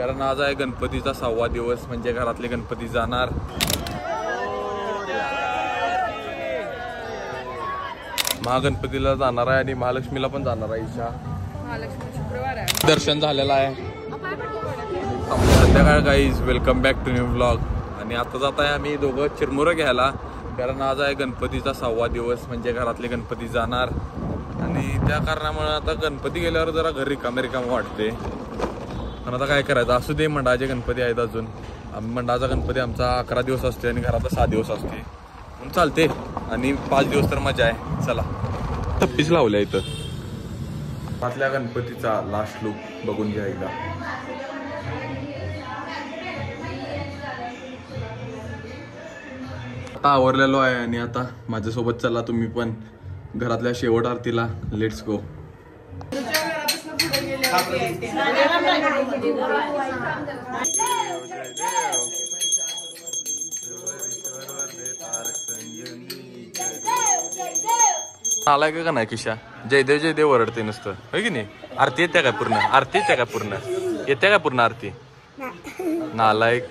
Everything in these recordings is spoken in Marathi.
कारण आज आहे गणपतीचा 6वा दिवस, म्हणजे घरातले गणपती जाणार. महागणपतीला जाणार आहे आणि महालक्ष्मीला पण जाणार आहे. ईशा महालक्ष्मी शुक्रवार आहे, दर्शन झालेलं आहे. संध्याकाळ guys, welcome back to new vlog. आणि आता जात आहे आम्ही दोघं चिरमुरं घ्यायला, कारण आज आहे गणपतीचा 6वा दिवस, म्हणजे घरातले गणपती जाणार. आणि त्या कारणामुळे आता गणपती गेल्यावर जरा घर रिकाम वाटते. पण आता काय करायचं, असू दे. मंडळाचे गणपती आहेत अजून. मंडळाचा गणपती आमचा 11 दिवस असते आणि घरातला 6 दिवस असते, म्हणून चालते. आणि 5 दिवस तर मजा आहे. चला, टप्पीच लावल्या इथं. घरातल्या गणपतीचा लास्ट लुक बघून घ्या एकदा. आता आवरलेलो आहे आणि आता माझ्यासोबत चला तुम्ही पण घरातल्या शेवट आरतीला. Let's go. आलाय का नाही किशा? जयदेव जयदेव वरडते नुसतं, होय की नाही? आरती येत्या काय पूर्ण? आरती येत्या काय पूर्ण? येत्या काय पूर्ण आरती? नालायक.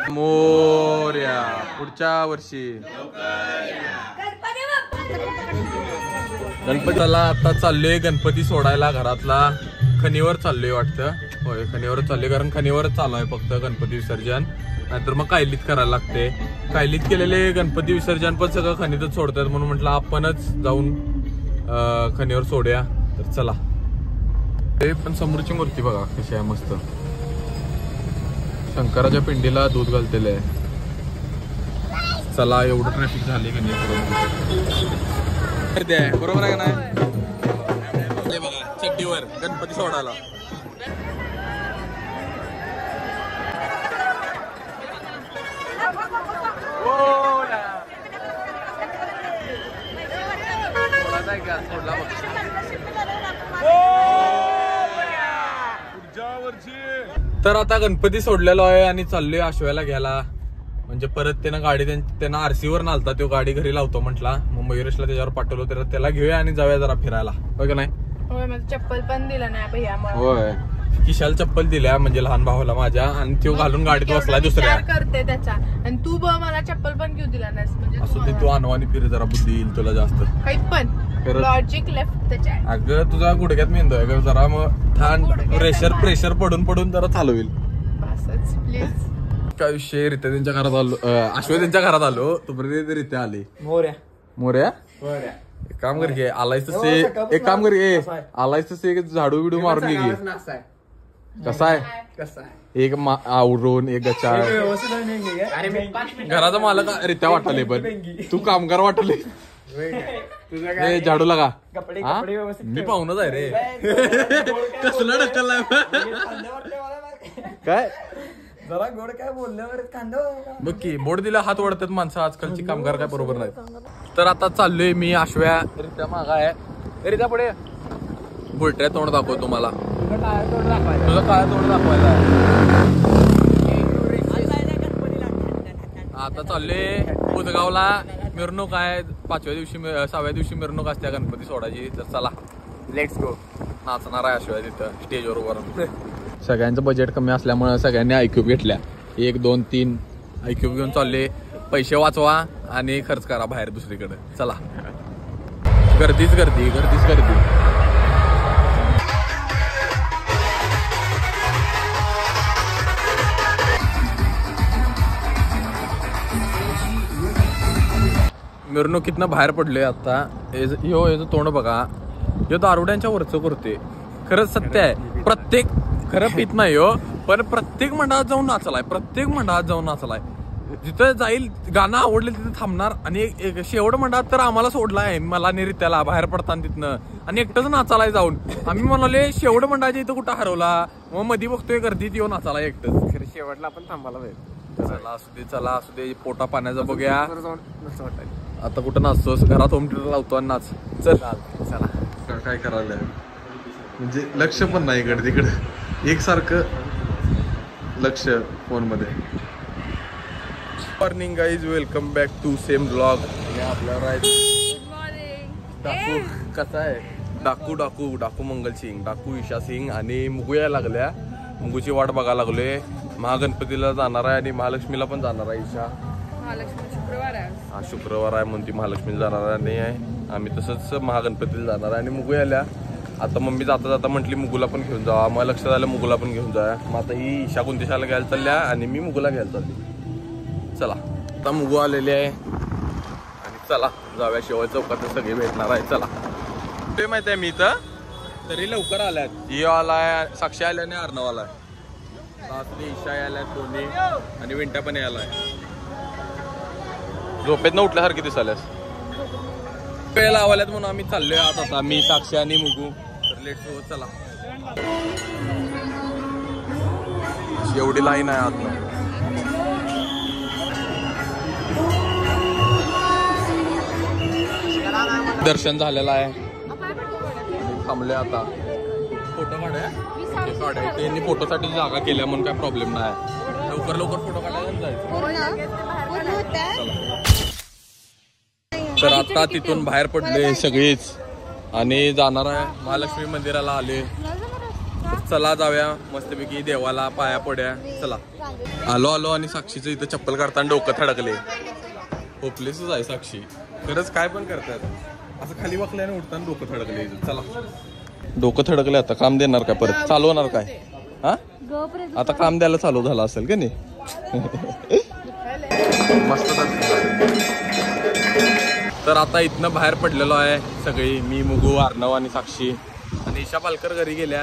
मोरया पुढच्या वर्षी. गणपतीला आता चाललोय गणपती सोडायला. घरातला खणीवर चाललोय वाटतं. होय, खणीवर चाललोय, कारण खणीवरच चालू आहे फक्त गणपती विसर्जन. नाहीतर मग कायलीत करायला लागते. कायलीत केलेले गणपती विसर्जन पण सगळं खणीतच सोडतात, म्हणून म्हटलं आपणच जाऊन खणीवर सोडूया. तर चला. ते पण समोरची मूर्ती बघा कशी आहे, मस्त. शंकराच्या पिंडीला दूध घालतेले आहे. चला, एवढं ट्रॅफिक झाले की नाही. बरोबर आहे का नाही? बघा चड्डीवर गणपती सोडायला. तर आता गणपती सोडलेलो आहे आणि चाललोय आश्व्याला घ्यायला. म्हणजे परत त्यानं गाडी त्यांना आरसीवर नालता, तो गाडी घरी लावतो म्हटला. मग मयुरेशला त्याच्यावर पाठवलो, तर त्याला घेऊया आणि जाऊया जरा फिरायला, होय का नाही? होय, मला चप्पल पण दिलं नाही भैयामुळे. होय, किशाला चप्पल दिल्या, म्हणजे लहान भावाला माझ्या, आणि तो घालून गाडीत बसला दुसऱ्या. करते त्याचा, आणि तू मला चप्पल पण घेऊ दिला नाहीस. म्हणजे असं ते तू अनवानी फिर, जरा बुद्धी येईल तुला जास्त. काही पण लॉजिक लेफ्ट त्याच्या. अगं तुझा गुडघ्यात मेंदू आहे जरा, मग ठाण प्रेशर पडून जरा चालवेल. बसच प्लीज. काय विषय, रित्या त्यांच्या घरात आलो, आश्वे त्यांच्या घरात आलो, तोपर्यंत रित्या आली. मोऱ्या एक काम कर, घे आलायच एक काम कर, घे आलायच एक झाडू बिडू मारून घे. कसा आहे? एक आवरून एक गच्चा. घराचा मालक रित्या वाटले, पण तू कामगार वाटले. झाडू लागा. मी पाहुणच आहे रे. कसला ढकललाय काय? जरा गोड काय बोलल्यावर बघ की, बोट दिला हात ओढतात माणसं, आजकालची कामगार काय बरोबर नाही. तर आता चाललोय मी आश्व्या. रित्या मागा आहे. रित्या पुढे बुलट्या तोंड दाखव तुम्हाला. तुझं काय तोंड दाखवायला. आता चाललोय बुधगावला. मिरवणूक आहे 5व्या दिवशी, 6व्या दिवशी मिरवणूक असते गणपती सोडायची. तर चला, लेट्स गो. नाचणार आहे आश्व्या तिथं स्टेजवर उभं. सगळ्यांचं बजेट कमी असल्यामुळे सगळ्यांनी आयक्यूब घेतल्या. 1, 2, 3 आयक्यूब घेऊन चालले. पैसे वाचवा आणि खर्च करा बाहेर दुसरीकडे. चला, गर्दीच गर्दी. मिरवणुकीतनं बाहेर पडलोय आता. ह्यो तोंड बघा, ह्यो दारुड्यांच्या वरचं करते. खरंच सत्य आहे. प्रत्येक खरं पित नाही हो, पण प्रत्येक मंडळात जाऊन नाचलाय. जिथं जाईल गाणं आवडलं तिथं थांबणार. आणि शेवट मंडळात तर आम्हाला सोडलाय, मला निरित्याला बाहेर पडताना तिथनं, आणि एकटंच नाचालाय जाऊन. आम्ही म्हणाले शेवट मंडळाच्या इथं कुठं हरवला, मग मध्ये बघतोय गर्दीत येऊन नाचालाय एकटंच. खरं शेवटला आपण थांबायला पाहिजे. चला असू दे पोटा पाण्याचं बघूया. आता कुठं नाचतोस? घरात होम थिएटर लावतो आणि नाच. चला, काय करायला म्हणजे लक्ष पण नाही इकडे तिकडे, एकसारखं लक्ष फोन मध्ये. Morning guys, welcome back to same blog. आपल्यावर आहे डाकू. कसा आहे डाकू? डाकू मंगल सिंग, डाकू ईशा सिंग आणि मुगू यायला लागल्या. मुगूची वाट बघायला लागलोय. महागणपतीला जाणार आहे आणि महालक्ष्मीला पण जाणार आहे. ईशा महालक्ष्मी शुक्रवार आहे. हा शुक्रवार आहे म्हणून ती महालक्ष्मीला जाणार नाही आहे. आम्ही तसंच महागणपतीला जाणार आहे. आणि मुगू आल्या आता. मम्मी जाता जाता म्हटली मुगूला पण घेऊन जावा. मग लक्षात आलं मुगूला पण घेऊन जाऊया. मग आता ही ईशा कुंतीशाला घ्यायला चालल्या आणि मी मुगूला घ्यायला चालली. चला आता मुगू आलेली आहे आणि चला जाऊया शिवाय चौकात सगळे भेटणार आहे. चला ते माहित आहे मी इथं तरी लवकर आल्यात. ही आलाय, साक्षी आल्या आणि अर्णव आलाय, सासरी ईशा आल्यात दोन्ही आणि विंटा पण यायलाय. झोपेत न उठल्यासारखी दिसाल्यास. वेळ लावाल्यात म्हणून आम्ही चाललोय आता. मी साक्षी आणि मुगू. तर लेट हो चला. एवढी लाईन आहे आता. दर्शन झालेलं आहे. थांबले आता. फोटो काढाय त्यांनी फोटोसाठी जागा केल्या म्हणून काय प्रॉब्लेम नाही. लवकर लवकर फोटो काढायला जायचं. तर आता तिथून बाहेर पडले सगळीच आणि जाणार आहे महालक्ष्मी मंदिराला आले. चला जाऊया मस्तपैकी देवाला पाया पड्या. चला आलो आलो आणि साक्षीचं इथं चप्पल काढताना डोकं थडकले. होपलेसच आहे साक्षी. खरंच काय पण करतात असं खाली वाकल्याने उठताना डोकं थडकले. चला डोकं थडकले. आता काम देणार काय परत? चालू होणार काय? हा आता काम द्यायला चालू झालं असेल का नाही? मस्त. तर आता इथनं बाहेर पडलेलो आहे सगळी. मी मुगू अर्णव आणि साक्षी आणि ईशा पालकर घरी गेल्या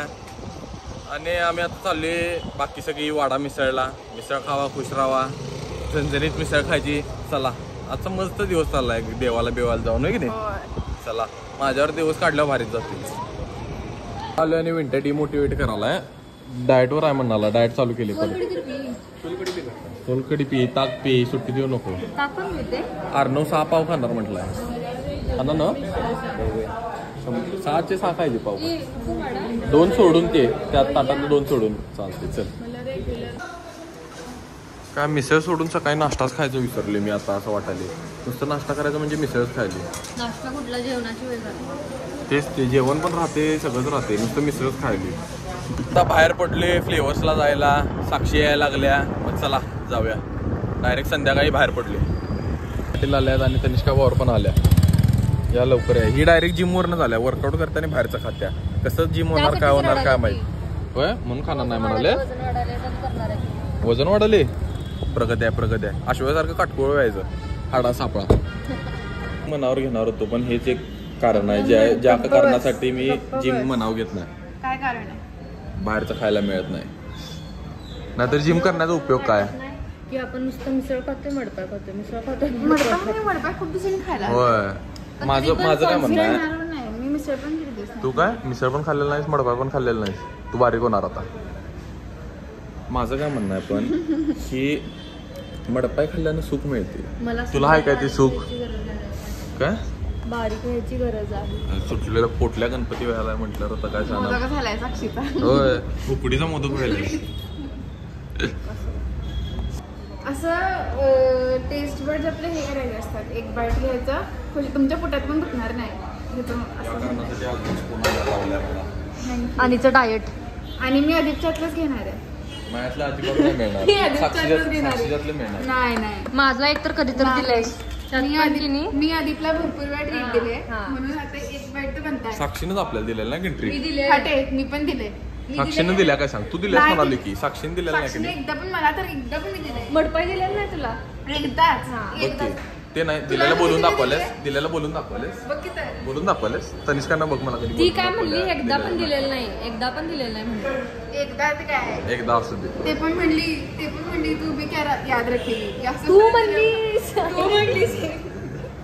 आणि आम्ही आता चाललोय बाकी सगळी वाडा मिसळला. मिसळ खावा खुश राहावा. झणझणीत मिसळ खायची. चला आजचा मस्त दिवस चाललाय देवाला बेवाला जाऊन आहे की नाही. चला माझ्यावर दिवस काढल्यावर भारीच जातील. आलो आणि विंटर डिमोटिवेट करायला. डाएटवर आहे म्हणाला. डाएट चालू केली. सोलकडी पी, ताक पी, सुट्टी देऊ नको. अर्णव 6 पाव खाणार म्हटलंय. खाना ना 6चे 6 खायचे पाव. 2 सोडून ते त्यात ताटात 2 सोडून चालते. चल काय मिसळ सोडून सकाळी नाश्ताच खायचं विसरले मी आता. असं वाटायले नुसतं नाश्ता करायचं म्हणजे मिसळच खायली. नाश्ता कुठला जेवणाची वेळ तेच ते जेवण पण राहते सगळंच राहते नुसतं मिसळच खायली. आता बाहेर पडले फ्लेवर्सला जायला. साक्षी यायला लागल्या. मग चला जाऊया. डायरेक्ट संध्याकाळी बाहेर पडले. पाटील आल्यात आणि तनिष्का भावर पण आल्या. या लवकर आहे. ही डायरेक्ट जिमवरनं झाल्या. वर्कआउट करताना बाहेरचं खात्या. कसं जिम होणार काय होणार काय माहिती. होय म्हणून खाणार नाही म्हणाले. वजन वाढले. प्रगती आहे प्रगती आहे. अश्वासारखं काटकोळ व्हायचं. हाडा सापळा मनावर घेणार होतो पण हेच एक कारण आहे ज्या कारणासाठी मी जिम मनाव घेत नाही. काय कारण आहे? बाहेरचं खायला मिळत नाही. नाहीतर जिम करण्याचा उपयोग काय? की आपण नुसतं मिसळ खातोय मडपा खातोय मिसळ खातोय. मडपा खूप दिवसांनी खायला. होय माझं काय म्हणणं आहे. मी मिसळ पण केली. तू काय मिसळ पण खाल्लेलं नाहीस मडपा पण खाल्लेलं नाहीस. तू बारीक होणार आता. माझं काय म्हणणं आहे पण की मडपाय खाल्ल्यानं सुख मिळते. तुला आहे काय ते सुख? काय बारीक व्हायची गरज आहे. सुटलेला पोटल्या गणपती व्हायला म्हटलं आता काय सांगणार. होय उकडीचा मोदक व्हायला. असं टेस्ट बर्ड्स आपले हे करायचे असतात. एक बाईट घ्यायचं म्हणजे तुमच्या पोटात पण दुखणार नाही. आणिचं डाएट. आणि मी अधिकच्यातलंच घेणार आहे. नाही नाही माझा एक तर कधीतरी दिलाय. मी अधिकला भरपूर वेळा ट्रीट दिले म्हणून आता एक बाईट तर बनताय. साक्षीनंच आपल्याला दिलेलं ना की ट्रीट. मी दिले. मी पण दिले. साक्षीनं दिल्या काय सांग. तू दिल्यास म्हणाली की साक्षीने दिलेलं नाही की. एकदा पण मला तर एकदा पण दिले. मडपाय दिलेला नाही तुला. एकदाच ते नाही दिलेलं बोलून दाखवलेस. दिलेलं बोलून दाखवलेस. बोलून दाखवलेस. तनिष्कांना बघ मला कधी ती काय म्हणली एकदा पण दिलेलं नाही. एकदा पण दिलेलं नाही म्हणली. एकदा ते काय एकदा असू दे. ते पण म्हणली तू बी काय याद रखेली. तू म्हणलीस.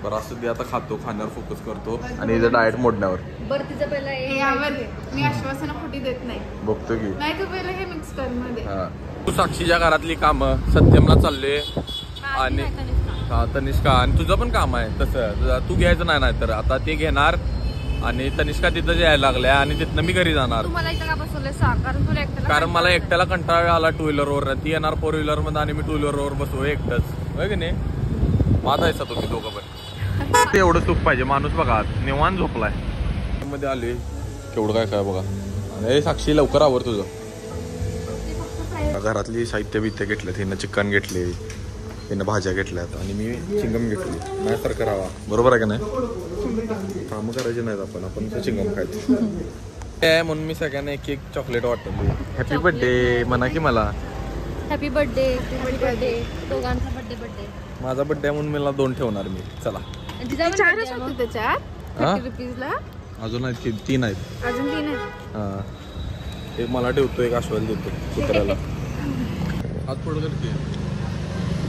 बरं असू दे. आता खातो. खाण्यावर फोकस करतो आणि इथं डाएट मोडण्यावर. बरं तिचं पहिला यावर मी आश्वासन खोटी देत नाही. बघतो की नाही तू पहिलं हे मिक्स कर मध्ये. तू साक्षीच्या घरातली कामं सत्यमला चालले आणि तनिष्का आणि तुझं पण काम आहे तसं. तू घ्यायचं नाही तर आता ते घेणार आणि तनिष्का तिथं यायला लागल्या आणि तिथनं मी घरी जाणार. मला इथं का बसवलंय सांग. कारण मला एकट्याला कंटाळा आला 2 व्हीलरवर. ती येणार 4 व्हीलर मध्ये आणि मी 2 व्हीलरवर बसू एकटंच. होय की नाही. माझा आहे तुम्ही दोघं पण. एवढं सुख पाहिजे. माणूस बघा निवांत झोपलाय. मध्ये आले केवढं काय काय बघा. अरे साक्षी लवकर आवर तुझं. घरातली साहित्य बित्य घेतलं हिनं चिकन घेतले हिनं भाज्या घेतल्यात आणि मी चिंगम घेतली माझ्यासारखं राहा बरोबर आहे का नाही कामं करायचे नाहीत आपण चिंगम खायचं म्हणून मी सगळ्यांना एक एक चॉकलेट वाटतो हॅपी बर्थडे म्हणा की मला हॅपी बर्थडे बर्थडे दोघांचा बर्थडे माझा बर्थडे म्हणून मला 2 ठेवणार मी चला चारच होते त्याच्यात हा? 30 रुपीजला अजून आहेत की 3 आहेत अजून 3 आहेत. हा एक मला ठेवतो एक आश्वाल देतो कुत्र्याला हात पुढं करते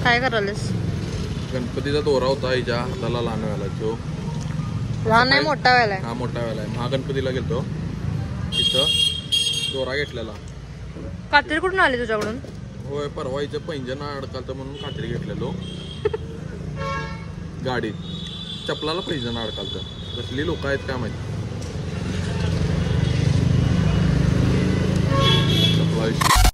काय करायलास गणपतीचा दोरा होता हिच्या हाताला लहान व्हायला तो लहान नाही मोठा व्हायला हा मोठा व्हायला आहे महागणपतीला गेलतो तिथं दोरा घेतलेला कात्री कुठून आली तुझ्याकडून होय परवा हिचं पैंजण अडकालतं म्हणून खात्री घेतलेलो गाडीत चपलाला पैंजण अडकालतं कसली लोक आहेत काय माहिती चपला